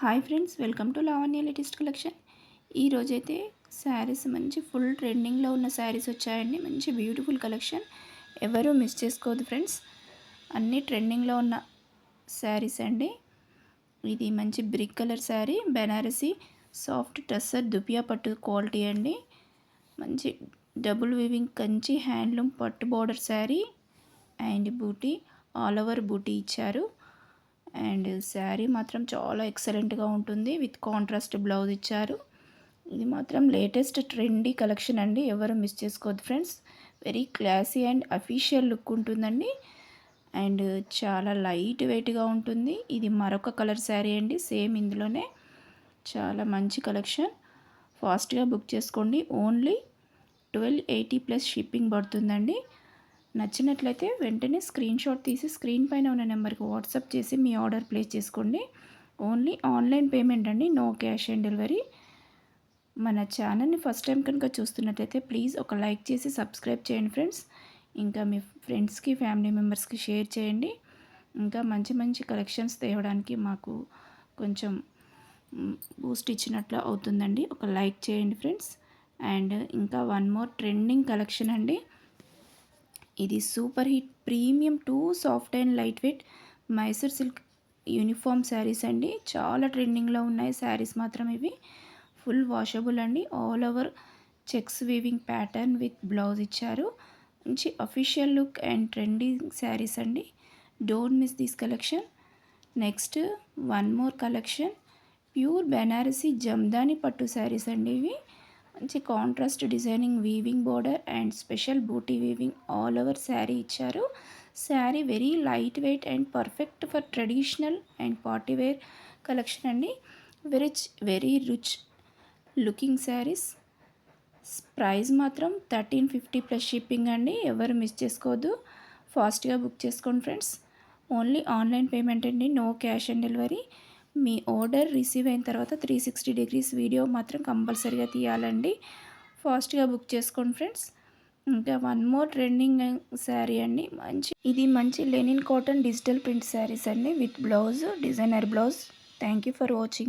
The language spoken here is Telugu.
Hi friends, welcome to Lavanya latest collection. ఈరోజైతే శారీస్ మంచి ఫుల్ ట్రెండింగ్లో ఉన్న శారీస్ వచ్చాయండి. మంచి బ్యూటిఫుల్ కలెక్షన్, ఎవరు మిస్ చేసుకోవద్దు ఫ్రెండ్స్. అన్నీ ట్రెండింగ్లో ఉన్న శారీస్ అండి. ఇది మంచి brick colour sari, Benarasi soft tussar దుపియా పట్టు క్వాలిటీ అండి. మంచి డబుల్ వీవింగ్ కంచి హ్యాండ్లూమ్ పట్టు border sari and buti, all over buti ఇచ్చారు. అండ్ శారీ మాత్రం చాలా ఎక్సలెంట్గా ఉంటుంది. విత్ కాంట్రాస్ట్ బ్లౌజ్ ఇచ్చారు. ఇది మాత్రం లేటెస్ట్ ట్రెండీ కలెక్షన్ అండి, ఎవరు మిస్ చేసుకోవద్దు friends. Very classy and official look ఉంటుందండి. అండ్ చాలా లైట్ వెయిట్గా ఉంటుంది. ఇది మరొక కలర్ శారీ అండి, సేమ్ ఇందులోనే. చాలా మంచి కలెక్షన్, ఫాస్ట్గా బుక్ చేసుకోండి. ఓన్లీ 1280 ప్లస్ షిప్పింగ్ పడుతుందండి. నచ్చినట్లయితే వెంటనే స్క్రీన్ షాట్ తీసి స్క్రీన్ పైన ఉన్న నెంబర్కి వాట్సాప్ చేసి మీ ఆర్డర్ ప్లేస్ చేసుకోండి. ఓన్లీ ఆన్లైన్ పేమెంట్ అండి, నో క్యాష్ ఆన్ డెలివరీ. మన ఛానల్ని ఫస్ట్ టైం కనుక చూస్తున్నట్లయితే ప్లీజ్ ఒక లైక్ చేసి సబ్స్క్రైబ్ చేయండి ఫ్రెండ్స్. ఇంకా మీ ఫ్రెండ్స్కి ఫ్యామిలీ మెంబర్స్కి షేర్ చేయండి. ఇంకా మంచి మంచి కలెక్షన్స్ తేవడానికి మాకు కొంచెం బూస్ట్ ఇచ్చినట్లు అవుతుందండి. ఒక లైక్ చేయండి ఫ్రెండ్స్. అండ్ ఇంకా వన్ మోర్ ట్రెండింగ్ కలెక్షన్ అండి. ఇది super hit premium too soft and light weight Mysore silk uniform saris అండి. చాలా ట్రెండింగ్లో ఉన్నాయి శారీస్ మాత్రం. ఇవి ఫుల్ వాషబుల్ అండి. All over checks weaving pattern with blouse ఇచ్చారు. మంచి official look and trending saris అండి. Don't miss this collection. Next one more collection, pure Benarasi Jamdani పట్టు శారీస్ అండి. ఇవి మంచి contrast designing weaving border and special buti weaving all over sari ఇచ్చారు. Sari very light weight and perfect for traditional and party wear collection అండి. Very rich looking saris. Price మాత్రం 1350 ప్లస్ షిప్పింగ్ అండి, ఎవరు మిస్ చేసుకోవద్దు. ఫాస్ట్గా బుక్ చేసుకోండి ఫ్రెండ్స్. ఓన్లీ ఆన్లైన్ పేమెంట్ అండి, నో క్యాష్ ఆన్ డెలివరీ. మీ ఆర్డర్ రిసీవ్ అయిన తర్వాత 360 డిగ్రీస్ వీడియో మాత్రం కంపల్సరీగా తీయాలండి. ఫాస్ట్గా బుక్ చేసుకోండి ఫ్రెండ్స్. ఇంకా వన్ మోర్ ట్రెండింగ్ శారీ అండి. ఇది మంచి linen cotton digital print saris అండి, with blouse designer blouse. Thank you for watching.